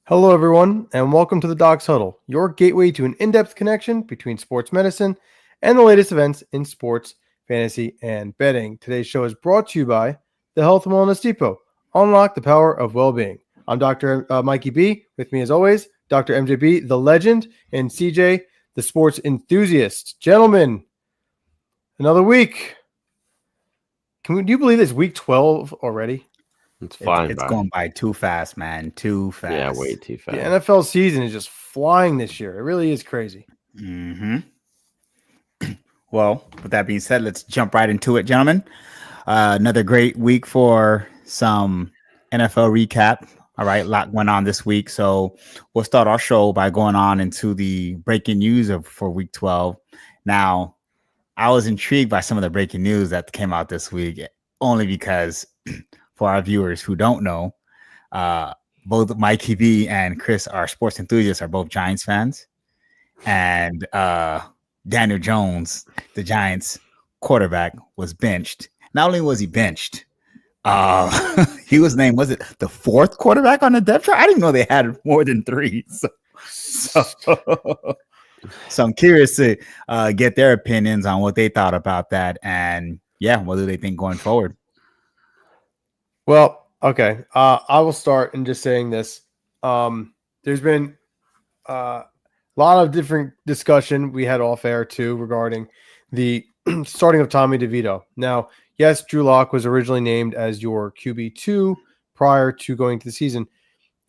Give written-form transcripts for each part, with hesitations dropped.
Hello, everyone, and welcome to the Docs Huddle, your gateway to an in-depth connection between sports medicine and the latest events in sports, fantasy, and betting. Today's show is brought to you by the Health and Wellness Depot. Unlock the power of well-being. I'm Dr. Mikey B. With me, as always, Dr. MJB, the legend, and CJ, the sports enthusiast. Gentlemen, another week. Do you believe it's week 12 already? It's flying It's by. going by too fast, man. Too fast. Yeah, way too The fast. NFL season is just flying this year. It really is crazy. Mm-hmm. Well, with that being said, let's jump right into it, gentlemen. Another great week for some NFL recap. All right, a lot went on this week. So we'll start our show by going on into the breaking news for week 12. Now, I was intrigued by some of the breaking news that came out this week, only because for our viewers who don't know, both Mikey B and Chris are sports enthusiasts, are both Giants fans. And Daniel Jones, the Giants quarterback, was benched. Not only was he benched, he was named, was it the fourth quarterback on the depth chart? I didn't know they had more than three. So I'm curious to get their opinions on what they thought about that. And yeah, what do they think going forward? Well, okay. I will start in just saying this. There's been a lot of different discussion we had off air too regarding the starting of Tommy DeVito. Now, yes, Drew Lock was originally named as your QB2 prior to going to the season.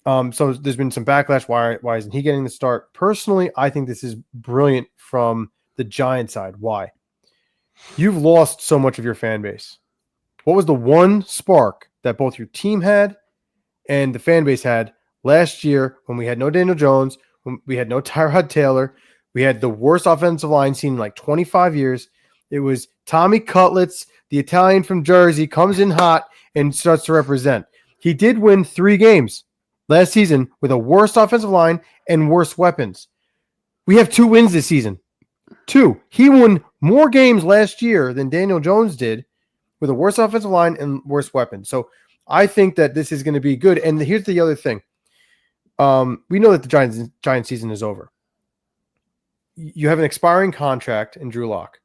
So there's been some backlash. Why isn't he getting the start? Personally, I think this is brilliant from the Giant side. Why? You've lost so much of your fan base. What was the one spark that both your team had and the fan base had last year when we had no Daniel Jones, when we had no Tyrod Taylor, we had the worst offensive line seen in like 25 years. It was Tommy Cutlets, the Italian from Jersey, comes in hot and starts to represent. He did win 3 games last season with a worse offensive line and worse weapons. We have 2 wins this season. 2. He won more games last year than Daniel Jones did with a worse offensive line and worse weapons. So I think that this is going to be good. And here's the other thing. We know that the Giants season is over. You have an expiring contract in Drew Lock.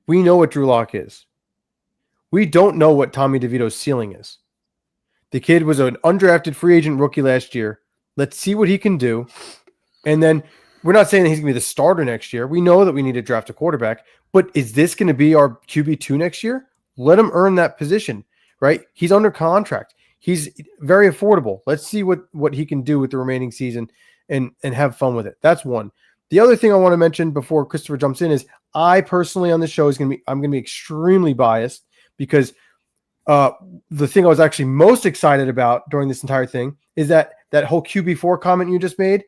We know what Drew Lock is. We don't know what Tommy DeVito's ceiling is. The kid was an undrafted free agent rookie last year. Let's see what he can do. And then we're not saying that he's going to be the starter next year. We know that we need to draft a quarterback. But is this going to be our QB2 next year? Let him earn that position, right? He's under contract. He's very affordable. Let's see what he can do with the remaining season and have fun with it. That's one. The other thing I want to mention before Christopher jumps in is I personally on this show I'm going to be extremely biased because the thing I was actually most excited about during this entire thing is that whole QB4 comment you just made.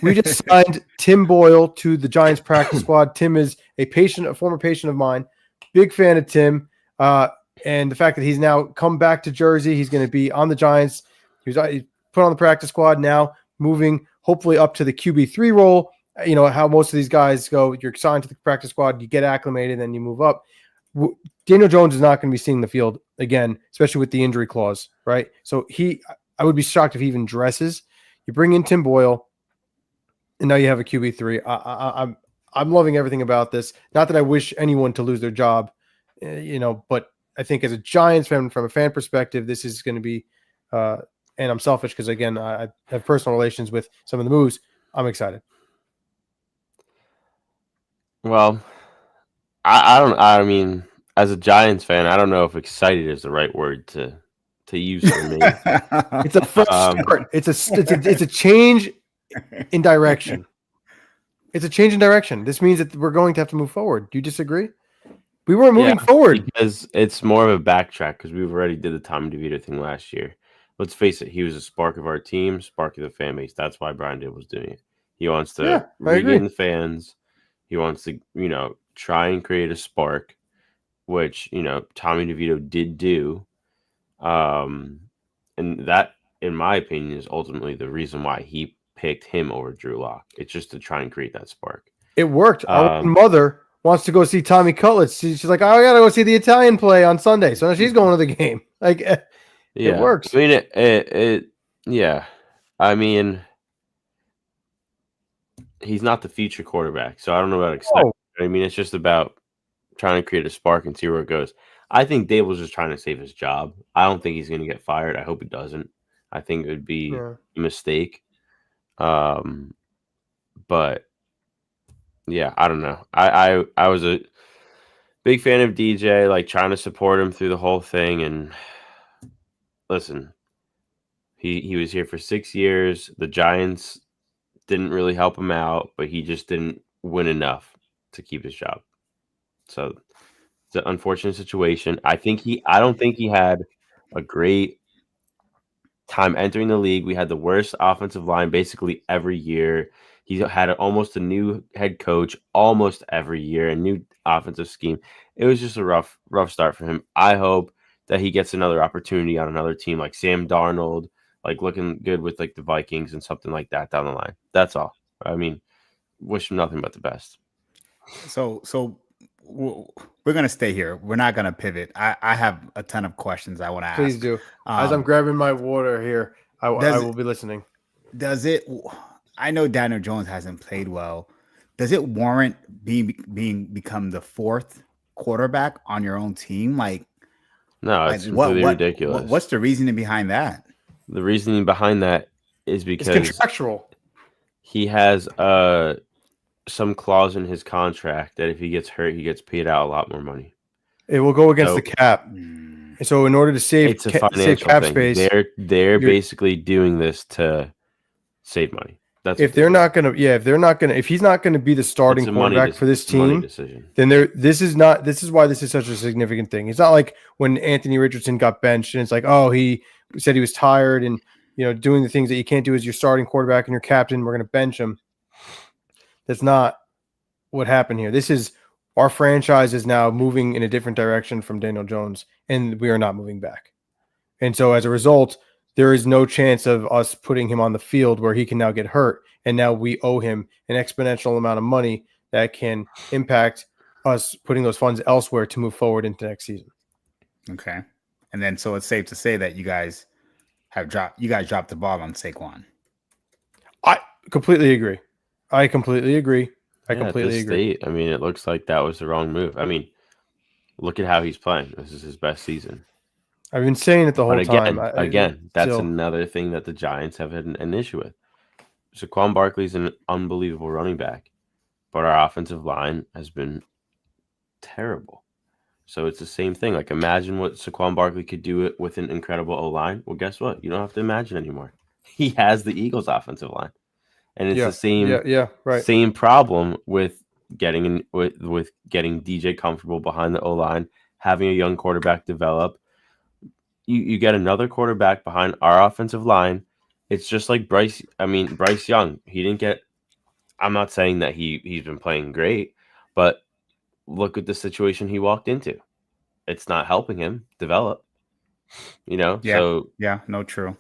We just signed Tim Boyle to the Giants practice squad. Tim is a former patient of mine. Big fan of Tim. And the fact that he's now come back to Jersey, he's going to be on the Giants. He's put on the practice squad now, moving hopefully up to the QB3 role. You know how most of these guys go. You're signed to the practice squad, you get acclimated, then you move up. Daniel Jones is not going to be seeing the field again, especially with the injury clause, right? So I would be shocked if he even dresses. You bring in Tim Boyle, and now you have a QB3. I'm loving everything about this. Not that I wish anyone to lose their job, but I think as a Giants fan, from a fan perspective, this is going to be, and I'm selfish because, again, I have personal relations with some of the moves. I'm excited. Well, I mean, as a Giants fan, I don't know if excited is the right word to use for me. It's a fresh start. It's a change in direction. It's a change in direction. This means that we're going to have to move forward. Do you disagree? We weren't moving forward because it's more of a backtrack because we've already did the Tommy DeVito thing last year. Let's face it, he was a spark of our team, spark of the fan base. That's why Brian Dable was doing it. He wants to regain the fans. He wants to, try and create a spark, which, Tommy DeVito did do. And that, in my opinion, is ultimately the reason why he picked him over Drew Lock. It's just to try and create that spark. It worked. Our mother wants to go see Tommy Cutlets. She's like, I gotta go see the Italian play on Sunday. So now she's going to the game. Like, it works. I mean, it yeah. I mean, he's not the future quarterback, so I don't know about excitement. I mean, it's just about trying to create a spark and see where it goes. I think Dable's just trying to save his job. I don't think he's going to get fired. I hope he doesn't. I think it would be a mistake. But yeah, I don't know. I was a big fan of DJ, like trying to support him through the whole thing. And listen, he was here for 6 years. The Giants didn't really help him out, but he just didn't win enough to keep his job. So it's an unfortunate situation. I don't think he had a great time entering the league. We had the worst offensive line basically every year. He had almost a new head coach almost every year, a new offensive scheme. It was just a rough start for him. I hope that he gets another opportunity on another team like Sam Darnold, like looking good with like the Vikings and something like that down the line. That's all. I mean, wish him nothing but the best. So we're gonna stay here. We're not gonna pivot. I have a ton of questions I want to ask. Please do. As I'm grabbing my water here, I will be listening. Does it? I know Daniel Jones hasn't played well. Does it warrant become the fourth quarterback on your own team? Like, no, it's completely ridiculous. What's the reasoning behind that? The reasoning behind that is because it's contractual. He has some clause in his contract that if he gets hurt, he gets paid out a lot more money. It will go against the cap. So in order to save cap space, they're basically doing this to save money. That's if he's not gonna be the starting quarterback for this team, then this is why this is such a significant thing. It's not like when Anthony Richardson got benched and it's like, oh, he said he was tired and doing the things that you can't do as your starting quarterback and your captain, we're gonna bench him. That's not what happened here. This is our franchise is now moving in a different direction from Daniel Jones, and we are not moving back. And so as a result, there is no chance of us putting him on the field where he can now get hurt. And now we owe him an exponential amount of money that can impact us putting those funds elsewhere to move forward into next season. Okay. And then, so it's safe to say that you guys dropped the ball on Saquon. I completely agree. I completely agree. I mean, it looks like that was the wrong move. I mean, look at how he's playing. This is his best season. I've been saying it the whole time. Again, that's another thing that the Giants have had an issue with. Saquon Barkley is an unbelievable running back, but our offensive line has been terrible. So it's the same thing. Like, imagine what Saquon Barkley could do with an incredible O-line. Well, guess what? You don't have to imagine anymore. He has the Eagles' offensive line. And it's the same problem with getting with getting DJ comfortable behind the O-line, having a young quarterback develop. You get another quarterback behind our offensive line. It's just like Bryce Young. He didn't get. I'm not saying that he's been playing great, but look at the situation he walked into. It's not helping him develop. Yeah. So no, true.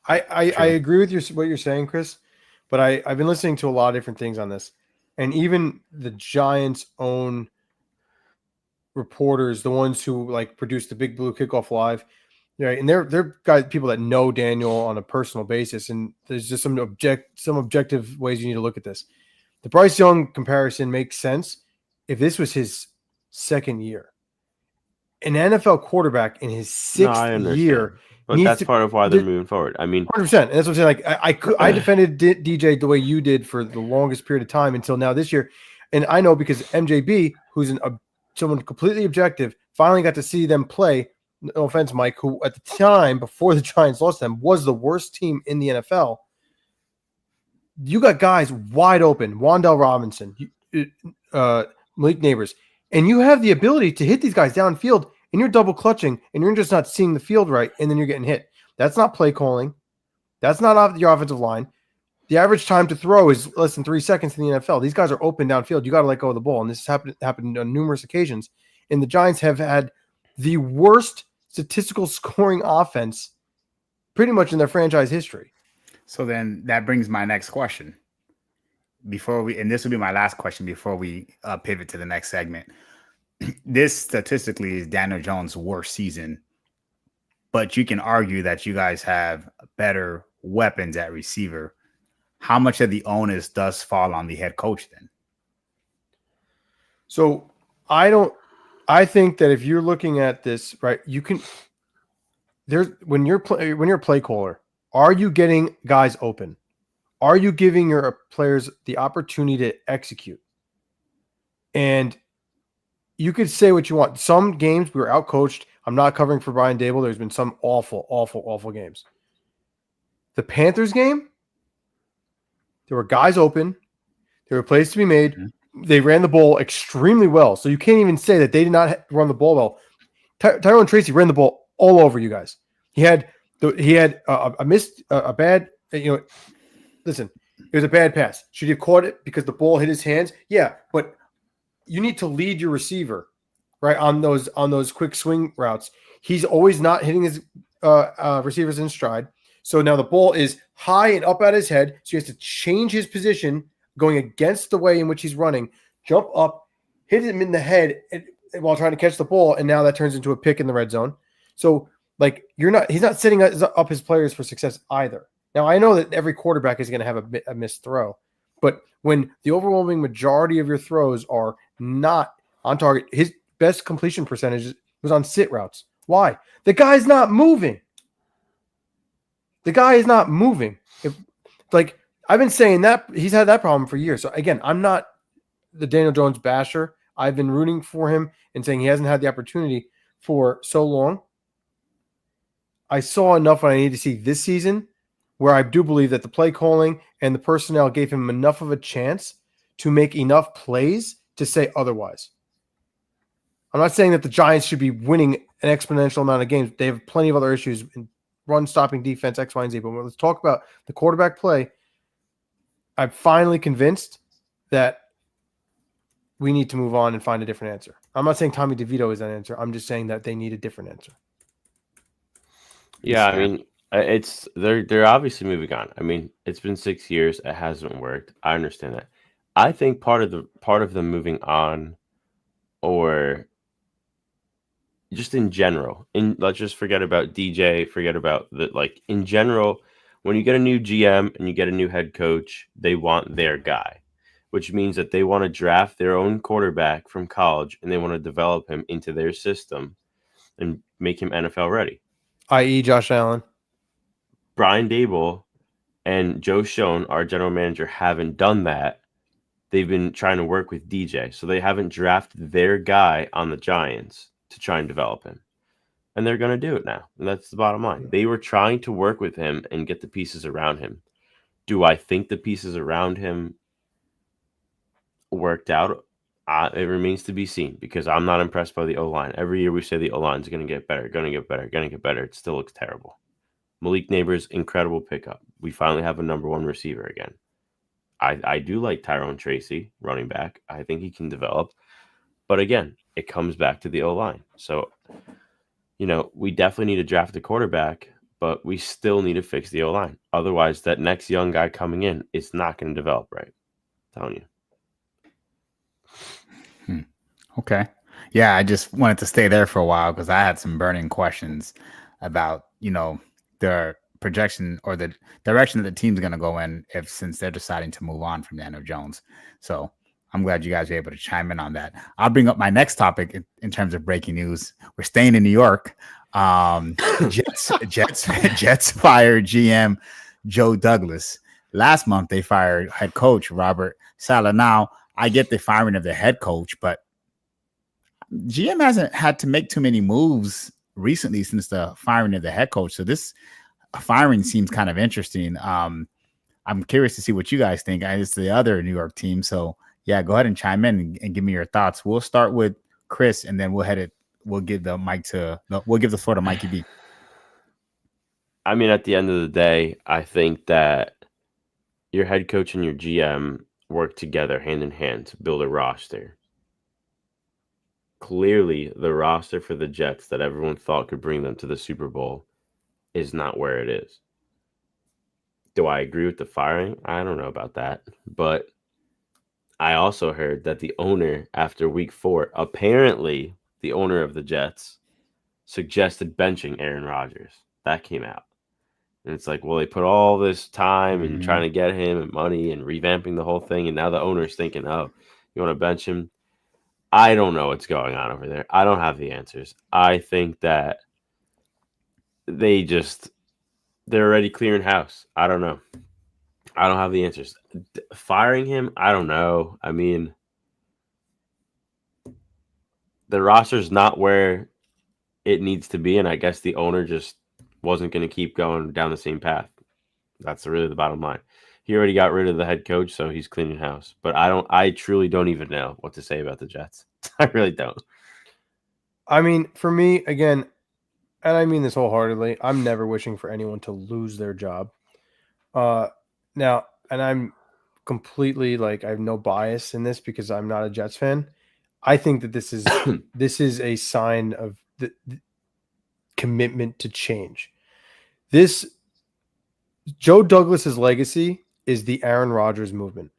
I agree with what you're saying, Chris. But I've been listening to a lot of different things on this, and even the Giants' own reporters, the ones who like produce the Big Blue Kickoff Live, right? And they're people that know Daniel on a personal basis, and there's just some objective ways you need to look at this. The Bryce Young comparison makes sense if this was his second year. An NFL quarterback in his sixth year. But that's part of why they're moving forward. I mean, 100%. And that's what I'm saying. Like, I defended DJ the way you did for the longest period of time until now this year, and I know because MJB, who's someone completely objective, finally got to see them play. No offense, Mike, who at the time before the Giants lost them was the worst team in the NFL. You got guys wide open, Wan'Dale Robinson, Malik Neighbors, and you have the ability to hit these guys downfield. And you're double clutching and you're just not seeing the field right, and then you're getting hit. That's not play calling. That's not your offensive line. The average time to throw is less than 3 seconds in the NFL. These guys are open downfield. You got to let go of the ball. And this has happened on numerous occasions. And the Giants have had the worst statistical scoring offense pretty much in their franchise history. So then that brings my next question. And this will be my last question before we pivot to the next segment. This statistically is Daniel Jones' worst season, but you can argue that you guys have better weapons at receiver, how much of the onus does fall on the head coach then? So I think that if you're looking at this, right, you can, when you're a play caller, are you getting guys open? Are you giving your players the opportunity to execute? And you could say what you want. Some games we were outcoached. I'm not covering for Brian Daboll. There's been some awful games. The Panthers game, there were guys open. There were plays to be made. Mm-hmm. They ran the ball extremely well. So you can't even say that they did not run the ball well. Tyrone Tracy ran the ball all over you guys. He had a bad, listen, it was a bad pass. Should he have caught it because the ball hit his hands? Yeah, but you need to lead your receiver, right, on those quick swing routes. He's always not hitting his receivers in stride. So now the ball is high and up at his head, so he has to change his position going against the way in which he's running, jump up, hit him in the head while trying to catch the ball, and now that turns into a pick in the red zone. So he's not setting up his players for success either. Now, I know that every quarterback is going to have a missed throw, but when the overwhelming majority of your throws are not on target, his best completion percentage was on sit routes. Why? The guy's not moving. The guy is not moving. I've been saying that he's had that problem for years. So again, I'm not the Daniel Jones basher. I've been rooting for him and saying he hasn't had the opportunity for so long. I saw enough what I need to see this season where I do believe that the play calling and the personnel gave him enough of a chance to make enough plays to say otherwise. I'm not saying that the Giants should be winning an exponential amount of games. They have plenty of other issues in run stopping defense, X, Y, and Z. But let's talk about the quarterback play. I'm finally convinced that we need to move on and find a different answer. I'm not saying Tommy DeVito is that answer. I'm just saying that they need a different answer. Yeah, I mean, they're obviously moving on. I mean, it's been 6 years. It hasn't worked. I understand that. I think part of them moving on, or just in general, let's just forget about DJ, forget about in general, when you get a new GM and you get a new head coach, they want their guy, which means that they want to draft their own quarterback from college and they want to develop him into their system and make him NFL ready. I.e. Josh Allen. Brian Daboll and Joe Schoen, our general manager, haven't done that. They've been trying to work with DJ, so they haven't drafted their guy on the Giants to try and develop him. And they're going to do it now. And that's the bottom line. They were trying to work with him and get the pieces around him. Do I think the pieces around him worked out? It remains to be seen, because I'm not impressed by the O-line. Every year we say the O-line is going to get better, going to get better, going to get better. It still looks terrible. Malik Neighbors, incredible pickup. We finally have a number one receiver again. I do like Tyrone Tracy, running back. I think he can develop. But again, it comes back to the O-line. So, we definitely need to draft a quarterback, but we still need to fix the O-line. Otherwise, that next young guy coming in is not going to develop right. I'm telling you. Okay. Yeah, I just wanted to stay there for a while because I had some burning questions about, the projection or the direction that the team's going to go in since they're deciding to move on from Daniel Jones. So I'm glad you guys were able to chime in on that. I'll bring up my next topic in terms of breaking news. We're staying in New York. Jets fired GM Joe Douglas. Last month, they fired head coach Robert Saleh. Now, I get the firing of the head coach, but GM hasn't had to make too many moves recently since the firing of the head coach. So this firing seems kind of interesting. I'm curious to see what you guys think. It's the other New York team. So yeah, go ahead and chime in and give me your thoughts. We'll start with Chris, and then we'll give the floor to Mikey B. I mean, at the end of the day, I think that your head coach and your GM work together hand in hand to build a roster. Clearly, the roster for the Jets that everyone thought could bring them to the Super Bowl is not where it is. Do I agree with the firing? I don't know about that. But I also heard that the owner, after week 4, apparently the owner of the Jets suggested benching Aaron Rodgers. That came out. And it's like, well, they put all this time and trying to get him and money and revamping the whole thing, and now the owner's thinking, oh, you want to bench him? I don't know what's going on over there. I don't have the answers. I think that they're already clearing house. I don't know. I don't have the answers. Firing him, I don't know. I mean, the roster's not where it needs to be, and I guess the owner just wasn't going to keep going down the same path. That's really the bottom line. He already got rid of the head coach, so he's cleaning house. But I truly don't even know what to say about the Jets. I really don't. I mean, for me, again, and I mean this wholeheartedly, I'm never wishing for anyone to lose their job. Now, and I'm completely like, I have no bias in this because I'm not a Jets fan. I think that this is a sign of the commitment to change. This Joe Douglas's legacy is the Aaron Rodgers movement.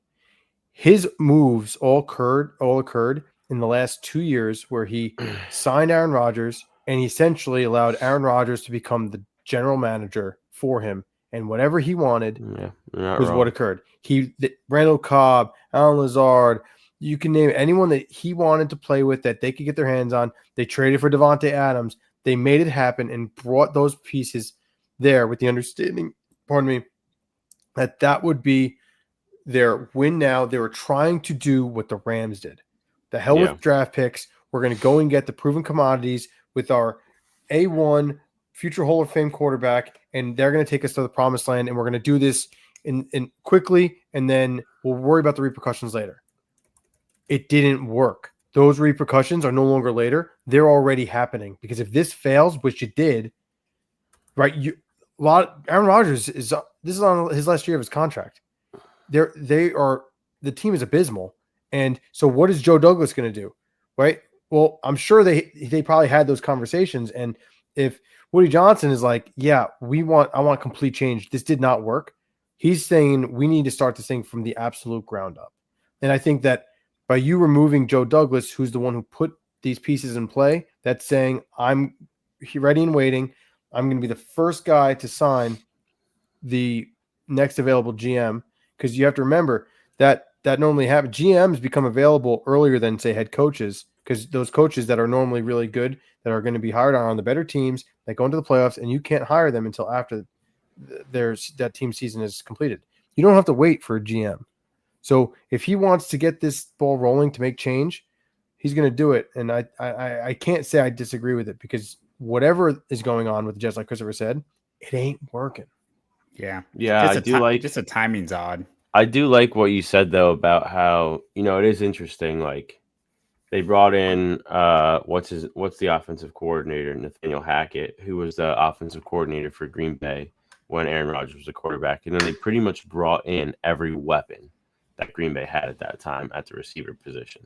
His moves all occurred in the last 2 years, where he signed Aaron Rodgers and he essentially allowed Aaron Rodgers to become the general manager for him, and whatever he wanted was what occurred. Randall Cobb, Alan Lazard, you can name anyone that he wanted to play with that they could get their hands on. They traded for Devontae Adams. They made it happen and brought those pieces there with the understanding, that would be their win now. They were trying to do what the Rams did. The hell with draft picks. We're going to go and get the proven commodities with our A1 future Hall of Fame quarterback, and they're going to take us to the promised land, and we're going to do this in quickly, and then we'll worry about the repercussions later. It didn't work. Those repercussions are no longer later. They're already happening, because if this fails, which it did, right? Aaron Rodgers this is on his last year of his contract. The team is abysmal. And so what is Joe Douglas going to do? Right? Well, I'm sure they probably had those conversations. And if Woody Johnson is like, yeah, I want complete change. This did not work. He's saying we need to start this thing from the absolute ground up. And I think that by you removing Joe Douglas, who's the one who put these pieces in play, that's saying I'm ready and waiting. I'm going to be the first guy to sign the next available GM, because you have to remember that normally happens. GMs become available earlier than, say, head coaches, because those coaches that are normally really good, that are going to be hired on the better teams that go into the playoffs, and you can't hire them until after that team season is completed. You don't have to wait for a GM. So if he wants to get this ball rolling to make change, he's going to do it. And I can't say I disagree with it, because whatever is going on with the Jets, like Christopher said, it ain't working. Yeah. Just the timing's odd. I do like what you said, though, about how, it is interesting. Like, they brought in what's the offensive coordinator, Nathaniel Hackett, who was the offensive coordinator for Green Bay when Aaron Rodgers was the quarterback, and then they pretty much brought in every weapon that Green Bay had at that time at the receiver position.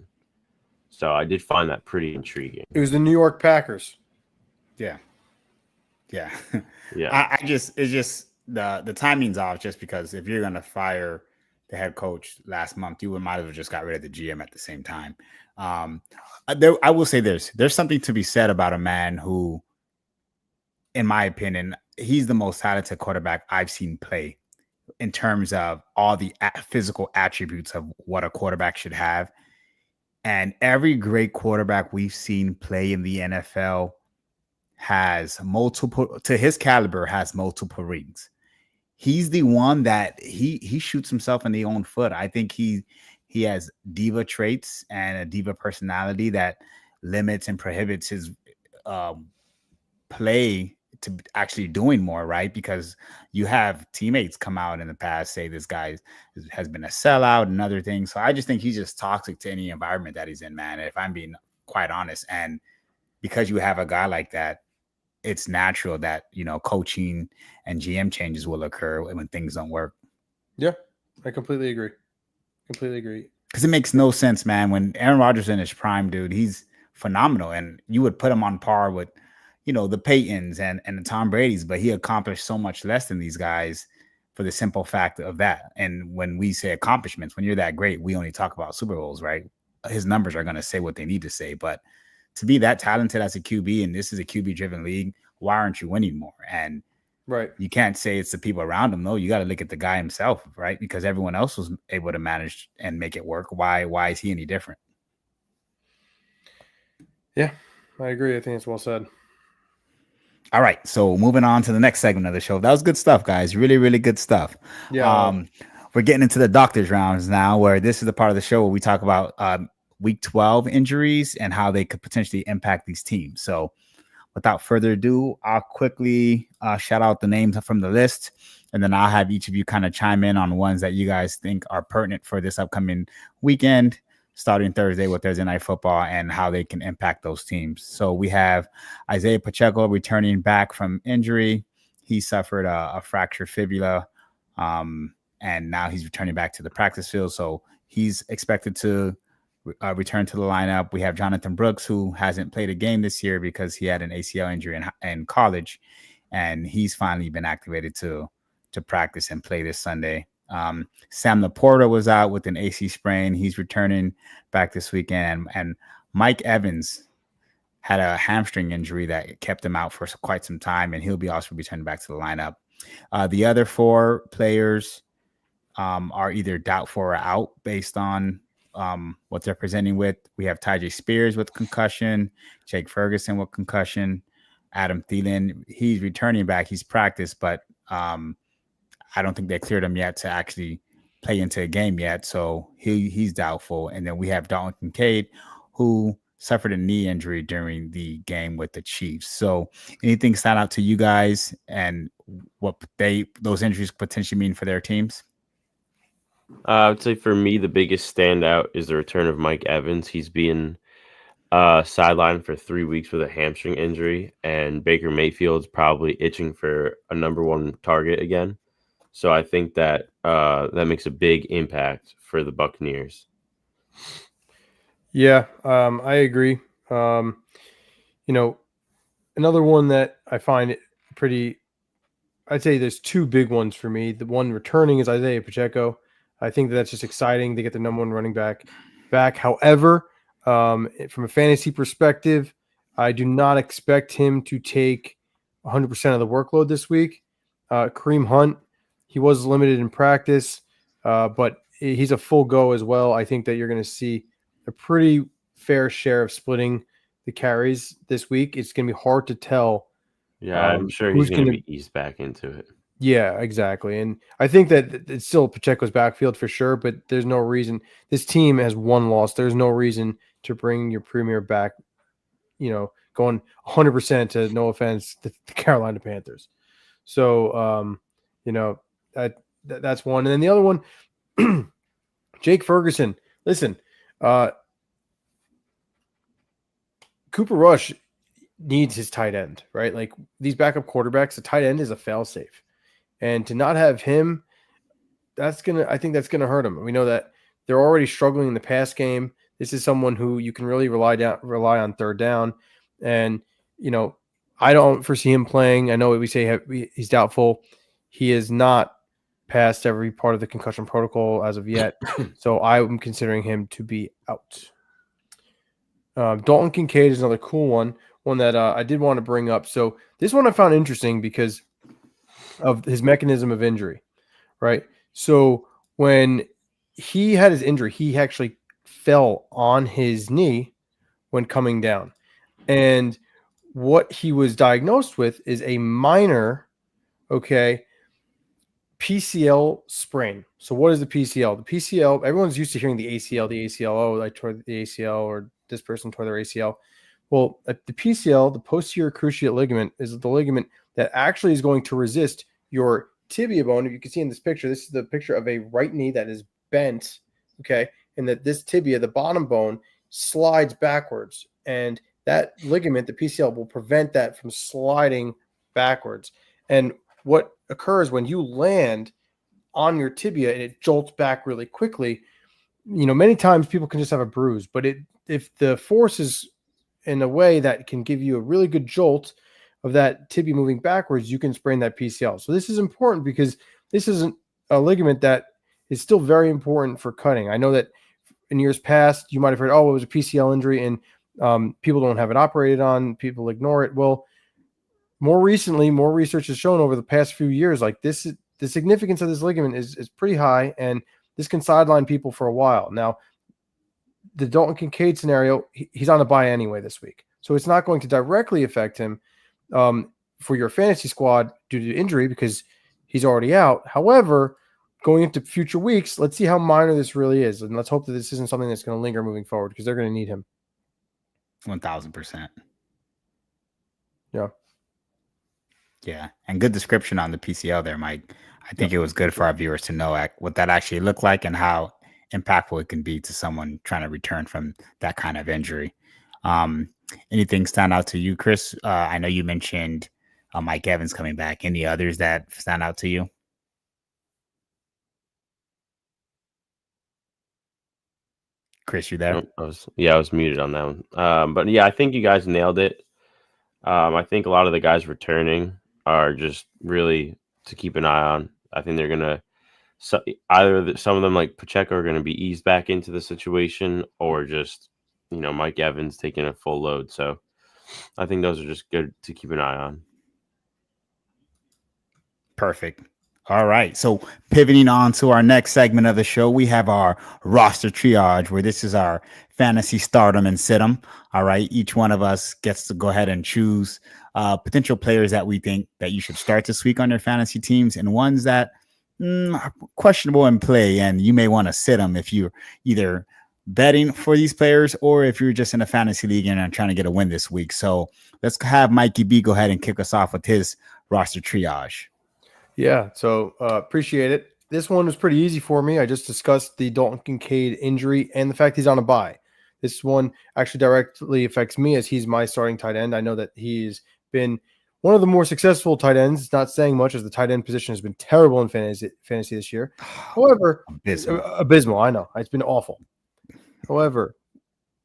So I did find that pretty intriguing. It was the New York Packers. Yeah. Yeah. It's just the timing's off, just because if you're going to fire the head coach last month, you might have just got rid of the GM at the same time. I will say there's something to be said about a man who, in my opinion, he's the most talented quarterback I've seen play in terms of all the physical attributes of what a quarterback should have. And every great quarterback we've seen play in the NFL has multiple rings. He's the one that he shoots himself in the own foot. I think he has diva traits and a diva personality that limits and prohibits his play to actually doing more, right? Because you have teammates come out in the past, say this guy has been a sellout and other things. So I just think he's just toxic to any environment that he's in, man, if I'm being quite honest. And because you have a guy like that, it's natural that, coaching and GM changes will occur when things don't work. Yeah, I completely agree. Because it makes no sense, man. When Aaron Rodgers in his prime, dude, he's phenomenal. And you would put him on par with, the Peytons and the Tom Brady's, but he accomplished so much less than these guys for the simple fact of that. And when we say accomplishments, when you're that great, we only talk about Super Bowls, right? His numbers are going to say what they need to say. But to be that talented as a QB, and this is a QB-driven league, why aren't you winning more? And Right. You can't say it's the people around him. No, you got to look at the guy himself, right? Because everyone else was able to manage and make it work. Why is he any different? Yeah, I agree. I think it's well said. All right. So moving on to the next segment of the show. That was good stuff, guys. Really, really good stuff. Yeah. We're getting into the doctor's rounds now, where this is the part of the show where we talk about week 12 injuries and how they could potentially impact these teams. So without further ado, I'll quickly shout out the names from the list, and then I'll have each of you kind of chime in on ones that you guys think are pertinent for this upcoming weekend, starting Thursday with Thursday Night Football, and how they can impact those teams. So we have Isaiah Pacheco returning back from injury. He suffered a fractured fibula, and now he's returning back to the practice field. So he's expected to return to the lineup. We have Jonathan Brooks, who hasn't played a game this year because he had an ACL injury in college, and he's finally been activated to practice and play this Sunday. Sam Laporta was out with an AC sprain. He's returning back this weekend. And Mike Evans had a hamstring injury that kept him out for quite some time, and he'll be also returning back to the lineup. The other 4 players are either doubtful or out based on what they're presenting with. We have Tyjae Spears with concussion, Jake Ferguson with concussion, Adam Thielen. He's returning back. He's practiced, but I don't think they cleared him yet to actually play into a game yet. So he's doubtful. And then we have Dalton Kincaid, who suffered a knee injury during the game with the Chiefs. So anything stand out to you guys and what those injuries potentially mean for their teams? I would say for me, the biggest standout is the return of Mike Evans. He's being sidelined for 3 weeks with a hamstring injury, and Baker Mayfield's probably itching for a number 1 target again. So I think that that makes a big impact for the Buccaneers. Yeah, I agree. Another one that I find pretty, I'd say there's 2 big ones for me. The one returning is Isaiah Pacheco. I think that's just exciting to get the number 1 running back. However, from a fantasy perspective, I do not expect him to take 100% of the workload this week. Kareem Hunt, he was limited in practice, but he's a full go as well. I think that you're going to see a pretty fair share of splitting the carries this week. It's going to be hard to tell. Yeah, I'm sure he's going to be eased back into it. Yeah, exactly. And I think that it's still Pacheco's backfield for sure, but there's no reason. This team has 1 loss. There's no reason to bring your premier back, going 100% to, no offense, the Carolina Panthers. So, that's one. And then the other one, Jake Ferguson. Listen, Cooper Rush needs his tight end, right? Like these backup quarterbacks, the tight end is a fail-safe. And to not have him, I think that's gonna hurt him. We know that they're already struggling in the pass game. This is someone who you can really rely on third down. And I don't foresee him playing. I know we say he's doubtful. He is not passed every part of the concussion protocol as of yet. So I'm considering him to be out. Dalton Kincaid is another cool one that I did want to bring up. So this one I found interesting because of his mechanism of injury, right? So when he had his injury, he actually fell on his knee when coming down. And what he was diagnosed with is a minor, PCL sprain. So what is the PCL? The PCL, everyone's used to hearing the ACL, I tore the ACL, or this person tore their ACL. Well, the PCL, the posterior cruciate ligament, is the ligament that actually is going to resist your tibia bone. If you can see in this picture, this is the picture of a right knee that is bent, and that this tibia, the bottom bone, slides backwards. And that ligament, the PCL, will prevent that from sliding backwards. And what occurs when you land on your tibia and it jolts back really quickly, many times people can just have a bruise, but if the force is in a way that can give you a really good jolt of that tibia moving backwards, you can sprain that PCL. So this is important because this isn't a ligament that is still very important for cutting. I know that in years past, you might have heard, it was a PCL injury and people don't have it operated on, people ignore it. Well, more recently, more research has shown over the past few years, like the significance of this ligament is pretty high, and this can sideline people for a while. Now, the Dalton Kincaid scenario, he's on a bye anyway this week, so it's not going to directly affect him for your fantasy squad due to injury because he's already out. However, going into future weeks, let's see how minor this really is, and let's hope that this isn't something that's going to linger moving forward because they're going to need him. 1,000%. Yeah. Yeah, and good description on the PCL there, Mike. I think it was good for our viewers to know what that actually looked like and how impactful it can be to someone trying to return from that kind of injury. Anything stand out to you, Chris? I know you mentioned Mike Evans coming back. Any others that stand out to you? Chris, you there? I was muted on that one. But yeah, I think you guys nailed it. I think a lot of the guys returning are just really to keep an eye on. I think they're gonna either some of them like Pacheco are gonna be eased back into the situation, or just Mike Evans taking a full load. So I think those are just good to keep an eye on. Perfect. All right. So pivoting on to our next segment of the show, we have our roster triage, where this is our fantasy stardom and sit-em. All right. Each one of us gets to go ahead and choose potential players that we think that you should start this week on your fantasy teams, and ones that are questionable in play, and you may want to sit them if you're either betting for these players or if you're just in a fantasy league and are trying to get a win this week. So let's have Mikey B go ahead and kick us off with his roster triage. Yeah, so appreciate it. This one was pretty easy for me. I just discussed the Dalton Kincaid injury and the fact he's on a bye. This one actually directly affects me as he's my starting tight end. I know that he's been one of the more successful tight ends. It's not saying much as the tight end position has been terrible in fantasy this year. However, abysmal. I know. It's been awful. However,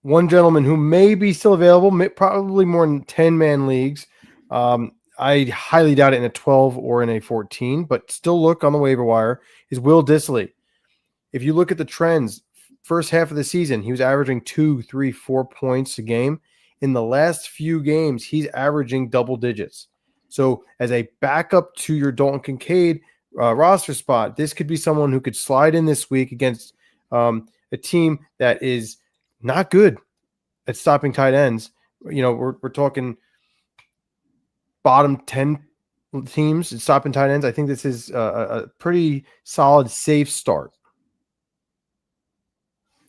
one gentleman who may be still available, probably more than 10-man leagues, I highly doubt it in a 12 or in a 14, but still look on the waiver wire, is Will Dissly. If you look at the trends, first half of the season, he was averaging 2, 3, 4 points a game. In the last few games, he's averaging double digits. So as a backup to your Dalton Kincaid roster spot, this could be someone who could slide in this week against a team that is not good at stopping tight ends. We're talking bottom 10 teams in stopping tight ends. I think this is a pretty solid, safe start.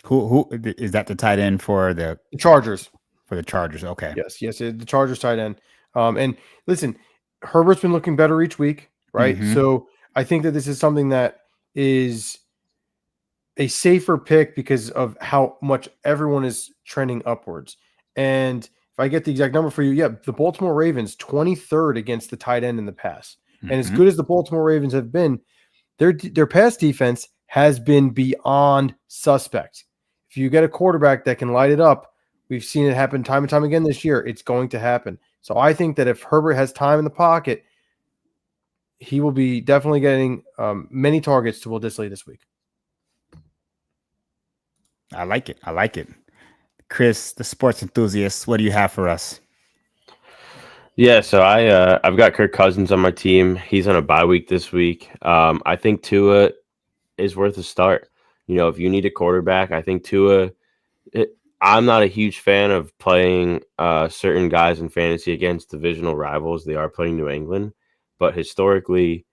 Who is that? The tight end for the Chargers? For the Chargers, okay. Yes, the Chargers tight end. And listen, Herbert's been looking better each week, right? Mm-hmm. So I think that this is something that is a safer pick because of how much everyone is trending upwards. And if I get the exact number for you, the Baltimore Ravens 23rd against the tight end in the pass. Mm-hmm. And as good as the Baltimore Ravens have been, their pass defense has been beyond suspect. If you get a quarterback that can light it up, we've seen it happen time and time again this year. It's going to happen. So I think that if Herbert has time in the pocket, he will be definitely getting many targets to Will Dissly this week. I like it. Chris, the sports enthusiast, what do you have for us? Yeah, so I've got Kirk Cousins on my team. He's on a bye week this week. I think Tua is worth a start. If you need a quarterback, I think Tua. I'm not a huge fan of playing certain guys in fantasy against divisional rivals. They are playing New England, but historically,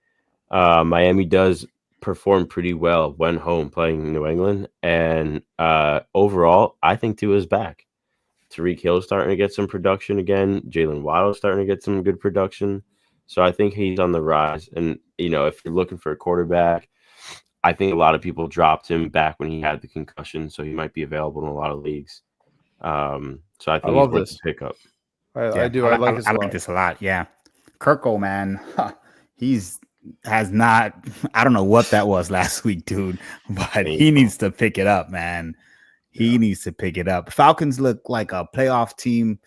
Miami does perform pretty well when home playing New England. And overall, I think Tua is back. Tyreek Hill's starting to get some production again. Jalen Waddle's starting to get some good production. So I think he's on the rise. And, if you're looking for a quarterback, I think a lot of people dropped him back when he had the concussion, so he might be available in a lot of leagues. So I think he's worth the pickup. I do. I like this a lot. I like this a lot. Yeah, Kirko, man, has not. I don't know what that was last week, dude, but he needs to pick it up, man. He needs to pick it up. Falcons look like a playoff team,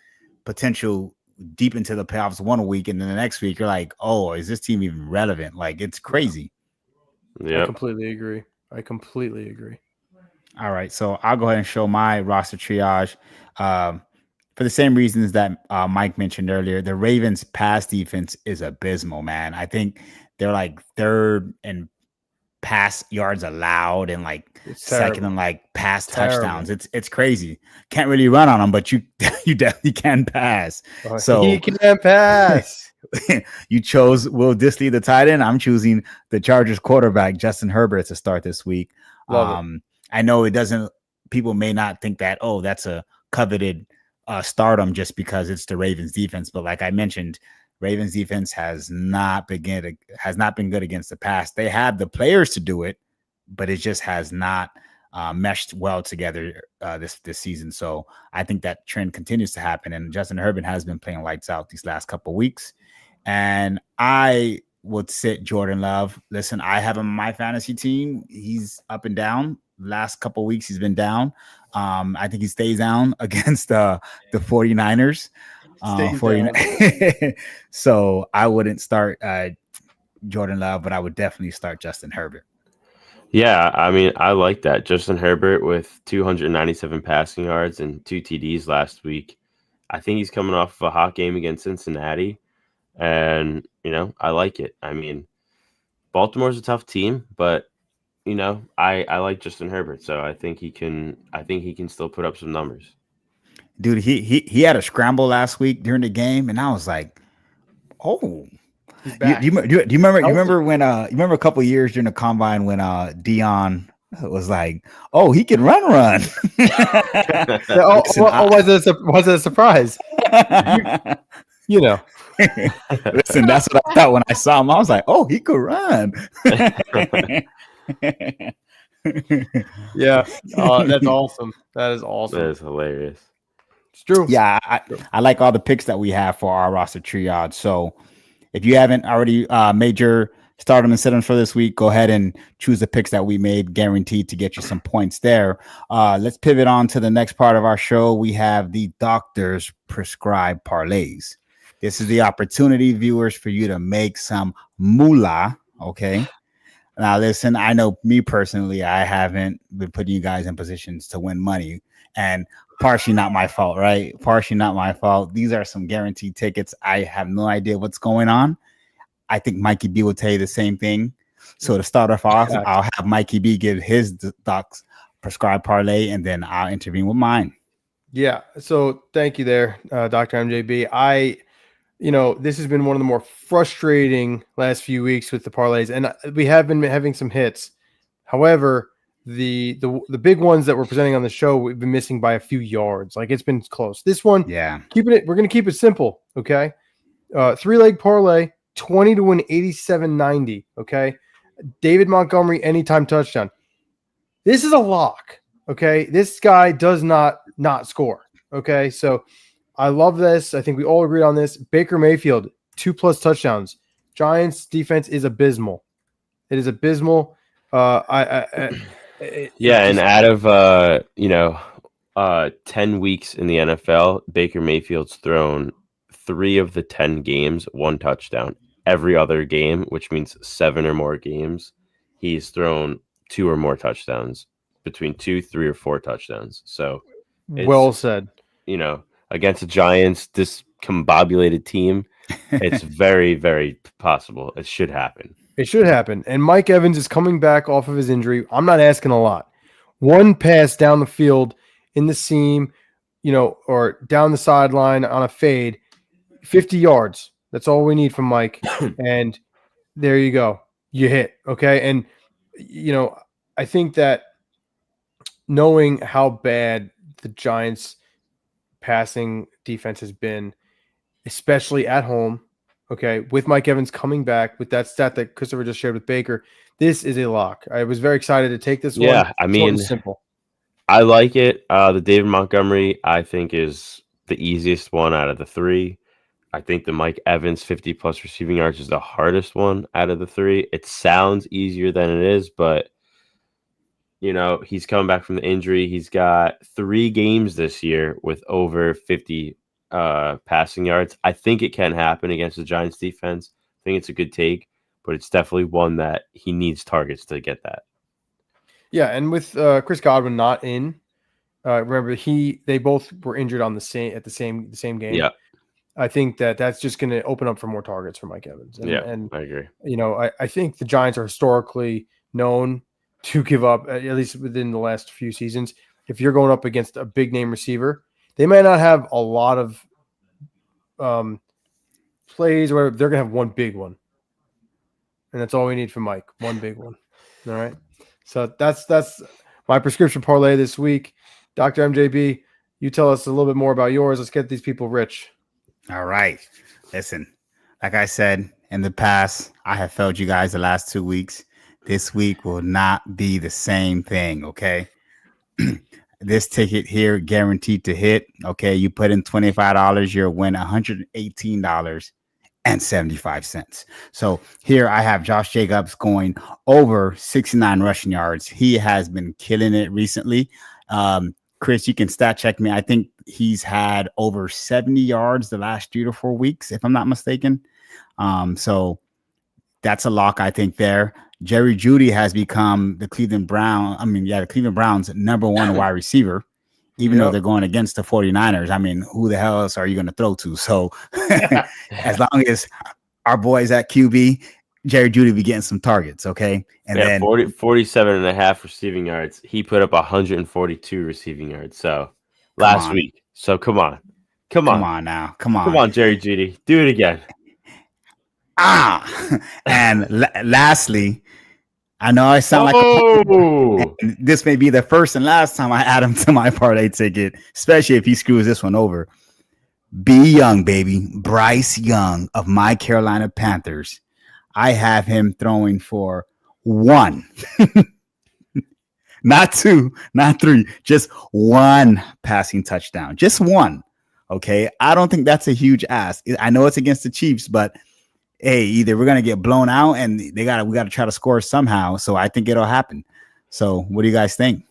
potential deep into the playoffs one week, and then the next week you're like, oh, is this team even relevant? Like, it's crazy. Yeah, I completely agree. All right, so I'll go ahead and show my roster triage. for the same reasons that Mike mentioned earlier, the Ravens pass defense is abysmal, man. I think they're like third in pass yards allowed and like second in like pass touchdowns. It's crazy. Can't really run on them, but you definitely can pass. So he can pass. You chose Will Dissly, the tight end. I'm choosing the Chargers quarterback, Justin Herbert, to start this week. I know it doesn't. People may not think that, oh, that's a coveted stardom just because it's the Ravens defense. But like I mentioned, Ravens defense has not been good against the pass. They have the players to do it, but it just has not meshed well together this season. So I think that trend continues to happen. And Justin Herbert has been playing lights out these last couple of weeks. And I would sit Jordan Love. Listen, I have him on my fantasy team. He's up and down. Last couple of weeks, he's been down. I think he stays down against the 49ers. So I wouldn't start Jordan Love, but I would definitely start Justin Herbert. Yeah, I mean, I like that. Justin Herbert with 297 passing yards and 2 TDs last week. I think he's coming off of a hot game against Cincinnati. And, I like it. I mean, Baltimore's a tough team, but, I like Justin Herbert. So I think he can still put up some numbers. Dude, he had a scramble last week during the game, and I was like, "Oh, do you remember? You remember a couple of years during the combine when Dion was like, "Oh, he can run." Was it a surprise? Listen, that's what I thought when I saw him. I was like, "Oh, he could run." Yeah, that's awesome. That is awesome. That is hilarious. It's true. Yeah, I like all the picks that we have for our roster triage. So if you haven't already made your stardom and sit-ins for this week, go ahead and choose the picks that we made, guaranteed to get you some points there. Let's pivot on to the next part of our show. We have the doctor's prescribed parlays. This is the opportunity, viewers, for you to make some moolah. Okay. Now, listen, I know me personally, I haven't been putting you guys in positions to win money, and partially not my fault, right? Partially not my fault. These are some guaranteed tickets. I have no idea what's going on. I think Mikey B will tell you the same thing. So to start off, I'll have Mikey B give his doc's prescribed parlay, and then I'll intervene with mine. Yeah. So thank you there, Dr. MJB. This has been one of the more frustrating last few weeks with the parlays, and we have been having some hits. However, the big ones that we're presenting on the show, we've been missing by a few yards. Like, it's been close. This one, yeah, we're going to keep it simple. Okay. 3-leg parlay, 20 to win 87.90. Okay. David Montgomery, anytime touchdown. This is a lock. Okay. This guy does not score. Okay. So I love this. I think we all agreed on this. Baker Mayfield, 2+ touchdowns. Giants defense is abysmal. It is abysmal. And out of 10 weeks in the NFL, Baker Mayfield's thrown 3 of the 10 games, 1 touchdown. Every other game, which means 7 or more games, he's thrown 2 or more touchdowns, between 2, 3, or 4 touchdowns. So, well said. Against the Giants, discombobulated team, it's very, very possible. It should happen. It should happen. And Mike Evans is coming back off of his injury. I'm not asking a lot. 1 pass down the field in the seam, or down the sideline on a fade, 50 yards. That's all we need from Mike. And there you go. You hit. Okay. And, I think that knowing how bad the Giants passing defense has been, especially at home, okay, with Mike Evans coming back, with that stat that Christopher just shared with Baker, this is a lock. I was very excited to take this one. Yeah, I mean, simple. I like it. The David Montgomery, I think, is the easiest one out of the 3. I think the Mike Evans 50+ receiving yards is the hardest one out of the 3. It sounds easier than it is, but he's coming back from the injury. He's got 3 games this year with over 50 passing yards. I think it can happen against the Giants defense. I think it's a good take, but it's definitely one that he needs targets to get that. Yeah, and with Chris Godwin not in, Remember, they both were injured on the same game. Yeah. I think that's just going to open up for more targets for Mike Evans. And I agree. I think the Giants are historically known to give up, at least within the last few seasons. If you're going up against a big name receiver, they might not have a lot of plays or whatever. They're going to have one big one. And that's all we need from Mike. One big one. All right. So that's my prescription parlay this week. Dr. MJB, you tell us a little bit more about yours. Let's get these people rich. All right. Listen, like I said in the past, I have failed you guys the last 2 weeks. This week will not be the same thing, okay? This ticket here guaranteed to hit. Okay, you put in $25, you'll win $118.75. So here I have Josh Jacobs going over 69 rushing yards. He has been killing it recently. Chris, you can stat check me. I think he's had over 70 yards the last 3 to 4 weeks, if I'm not mistaken. So that's a lock, I think, there. Jerry Jeudy has become the Cleveland Browns' number one wide receiver, even though they're going against the 49ers. I mean, who the hell else are you going to throw to? So as long as our boys at QB, Jerry Jeudy be getting some targets, okay? And then 47 and a half receiving yards. He put up 142 receiving yards. So last week. So come on. Come on now. Come on, Jerry Jeudy. Do it again. And lastly, I know I sound like this may be the first and last time I add him to my parlay ticket, especially if he screws this one over. B. Young, baby. Bryce Young of my Carolina Panthers. I have him throwing for 1, not 2, not 3, just 1 passing touchdown, just 1. Okay. I don't think that's a huge ask. I know it's against the Chiefs, but hey, either we're going to get blown out and we got to try to score somehow. So I think it'll happen. So what do you guys think?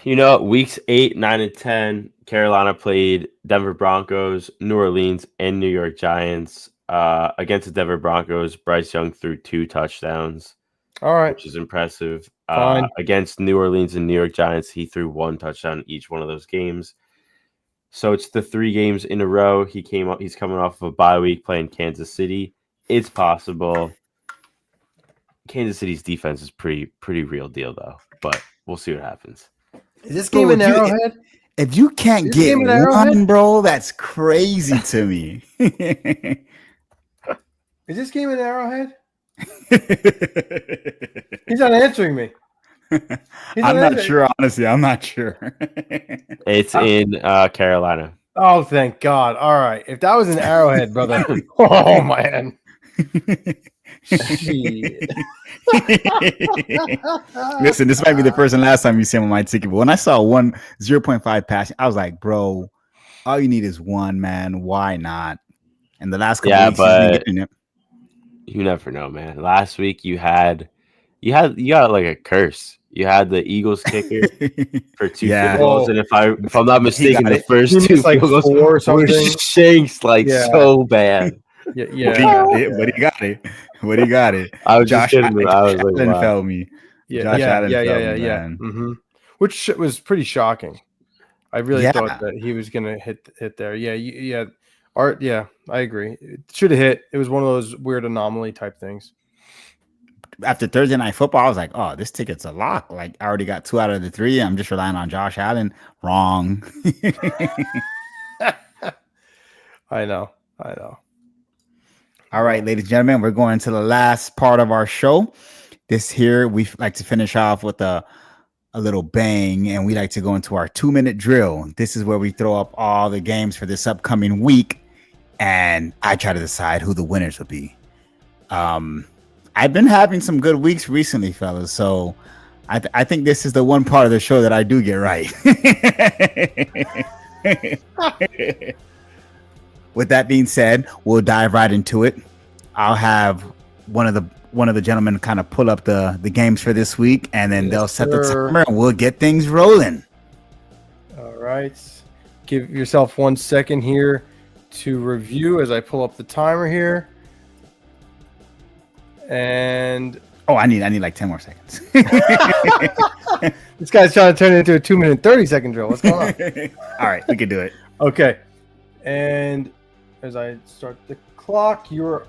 Weeks 8, 9, and 10, Carolina played Denver Broncos, New Orleans, and New York Giants. Against the Denver Broncos, Bryce Young threw 2 touchdowns. All right. Which is impressive. Fine. Against New Orleans and New York Giants, he threw 1 touchdown in each one of those games. So it's the 3 games in a row. He's coming off of a bye week playing Kansas City. It's possible. Kansas City's defense is pretty real deal, though. But we'll see what happens. Is this game an Arrowhead? If you can't get one, bro, that's crazy to me. Is this game an Arrowhead? He's not answering me. I'm not sure, honestly. I'm not sure. It's in Carolina. Oh, thank God. All right. If that was an Arrowhead, brother. Oh, man. Listen, this might be the first and last time you see him on my ticket, but when I saw 0.5 pass, I was like, bro, all you need is 1, man. Why not? And the last couple weeks, but you never know, man. Last week you got like a curse. You had the Eagles kicker for 2 field goals, and if I'm not mistaken, the first 2 like field goals or something. were shanked so bad. Yeah. But he got it. I was Josh just kidding. I was like, Allen wow. felt me. Yeah. Mm-hmm. Which was pretty shocking. I really thought that he was gonna hit there. Yeah. Art. Yeah, I agree. It should have hit. It was one of those weird anomaly type things. After Thursday Night Football, I was like, oh, this ticket's a lock. Like, I already got 2 out of the 3. I'm just relying on Josh Allen. Wrong. I know. All right, ladies and gentlemen, we're going to the last part of our show. This here, we like to finish off with a little bang, and we like to go into our 2-minute drill. This is where we throw up all the games for this upcoming week, and I try to decide who the winners will be. I've been having some good weeks recently, fellas, so I think this is the one part of the show that I do get right. With that being said, we'll dive right into it. I'll have one of the gentlemen kind of pull up the games for this week, and then they'll set the timer, and we'll get things rolling. All right. Give yourself 1 second here to review as I pull up the timer here. And I need like 10 more seconds. This guy's trying to turn it into a 2-minute and 30-second drill. What's going on? All right, we can do it. Okay. And as I start the clock, you're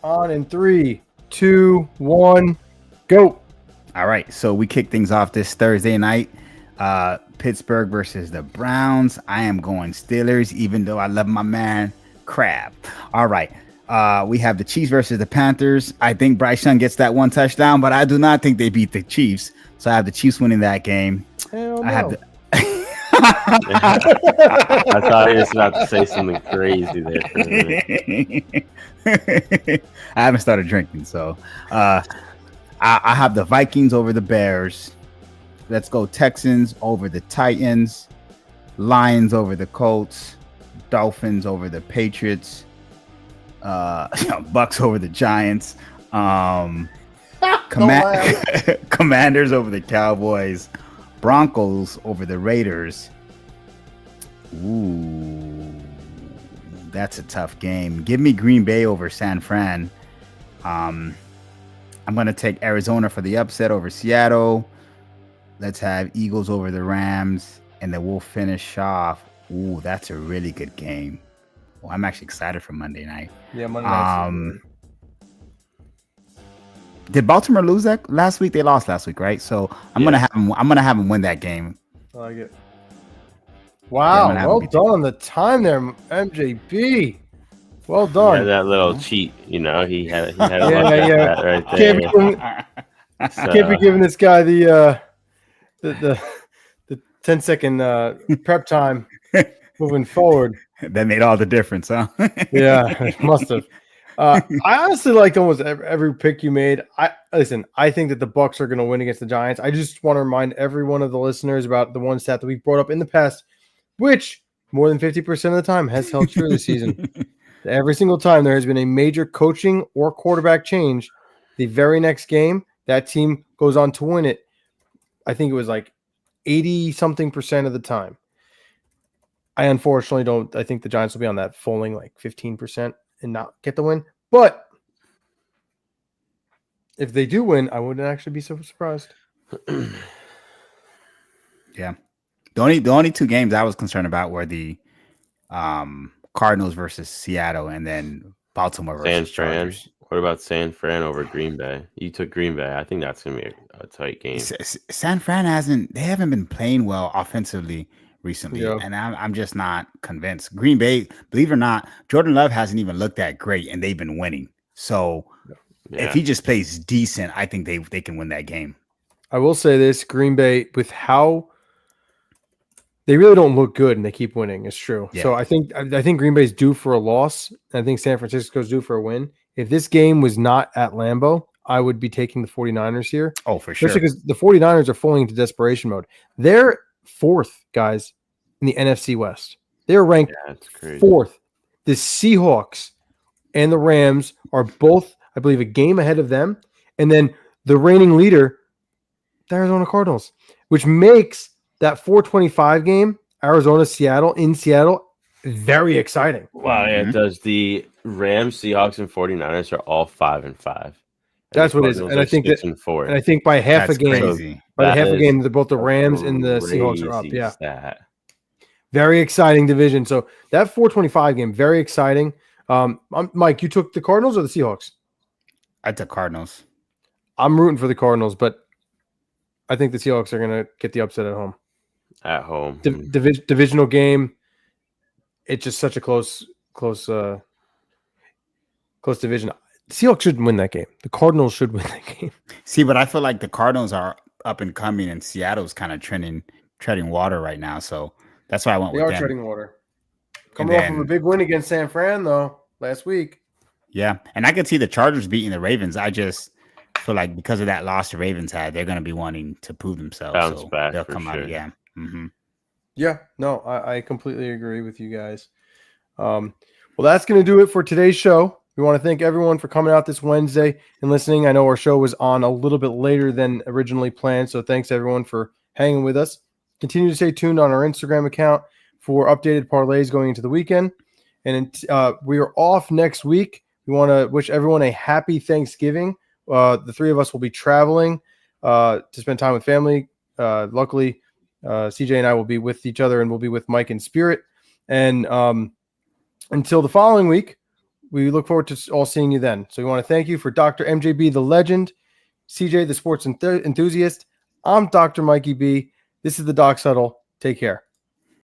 on in 3, 2, 1, go. All right, so we kick things off this Thursday night. Pittsburgh versus the Browns. I am going Steelers, even though I love my man Crab. All right. We have the Chiefs versus the Panthers. I think Bryce Young gets that one touchdown, but I do not think they beat the Chiefs. So I have the Chiefs winning that game. Hell no. I have the I thought he was about to say something crazy there for a minute. I haven't started drinking, so I have the Vikings over the Bears. Let's go Texans over the Titans, Lions over the Colts, Dolphins over the Patriots, Bucks over the Giants, Commanders over the Cowboys, Broncos over the Raiders. Ooh, that's a tough game. Give me Green Bay over San Fran. I'm going to take Arizona for the upset over Seattle. Let's have Eagles over the Rams, and then we'll finish off. Ooh, that's a really good game. Well, I'm actually excited for Monday night. Yeah, Monday night. Did Baltimore lose that last week? They lost last week, right? So I'm gonna have them win that game. I like it. Wow, Yeah, well done on the time there, MJB. Well He done. had that little cheat, He had a Yeah, look at yeah. that right Can't be, there. giving, can't be giving this guy the 10-second prep time moving forward. That made all the difference, huh? Yeah, it must have. I honestly liked almost every pick you made. I think that the Bucks are going to win against the Giants. I just want to remind every one of the listeners about the one stat that we've brought up in the past, which more than 50% of the time has held true this season. Every single time there has been a major coaching or quarterback change, the very next game, that team goes on to win it. I think it was like 80-something% of the time. I unfortunately don't. I think the Giants will be on that falling like 15% and not get the win. But if they do win, I wouldn't actually be so surprised. Yeah. The only two games I was concerned about were the Cardinals versus Seattle, and then Baltimore versus San Fran. Chargers. What about San Fran over Green Bay? You took Green Bay. I think that's gonna be a tight game. San Fran haven't been playing well offensively recently, Yeah. and I'm just not convinced. Green Bay, believe it or not, Jordan Love hasn't even looked that great, and they've been winning. So if he just plays decent, I think they can win that game. I will say this: Green Bay, with how they really don't look good, and they keep winning. It's true. Yeah. So I think Green Bay's due for a loss. I think San Francisco's due for a win. If this game was not at Lambeau, I would be taking the 49ers here. Oh, for sure. Especially because the 49ers are falling into desperation mode. They're fourth, guys, in the NFC West. They're ranked that's crazy. fourth. The Seahawks and the Rams are both, I believe, a game ahead of them. And then the reigning leader, the Arizona Cardinals, which makes that 425 game, Arizona-Seattle, in Seattle, very exciting. Wow, yeah, it does. The Rams, Seahawks, and 49ers are all 5-5. That's what it is. And I think 6-4. And I think by half That's a game, crazy. by That half a is game, both the Rams and the Seahawks are up. Crazy Yeah. stat. Very exciting division. So that 425 game, very exciting. Mike, you took the Cardinals or the Seahawks? I took Cardinals. I'm rooting for the Cardinals, but I think the Seahawks are going to get the upset at home. At home. Divisional game. It's just such a close division. The Seahawks should win that game. The Cardinals should win that game. See, but I feel like the Cardinals are up and coming, and Seattle's kind of treading water right now. So that's why I went They with are them. treading water. Coming off of a big win against San Fran, though, last week. Yeah, and I could see the Chargers beating the Ravens. I just feel like because of that loss the Ravens had, they're going to be wanting to prove themselves. Bounce so back they'll for come out. sure. Yeah. Mm-hmm. Yeah, no, I completely agree with you guys. Well, that's going to do it for today's show. We want to thank everyone for coming out this Wednesday and listening. I know our show was on a little bit later than originally planned, so thanks everyone for hanging with us. Continue to stay tuned on our Instagram account for updated parlays going into the weekend. And we are off next week. We want to wish everyone a happy Thanksgiving. The three of us will be traveling to spend time with family luckily, CJ and I will be with each other, and we'll be with Mike in spirit. And until the following week, we look forward to all seeing you then. So we want to thank you for Dr. MJB, the legend, CJ, the sports enthusiast. I'm Dr. Mikey B. This is the Doc Huddle. Take care.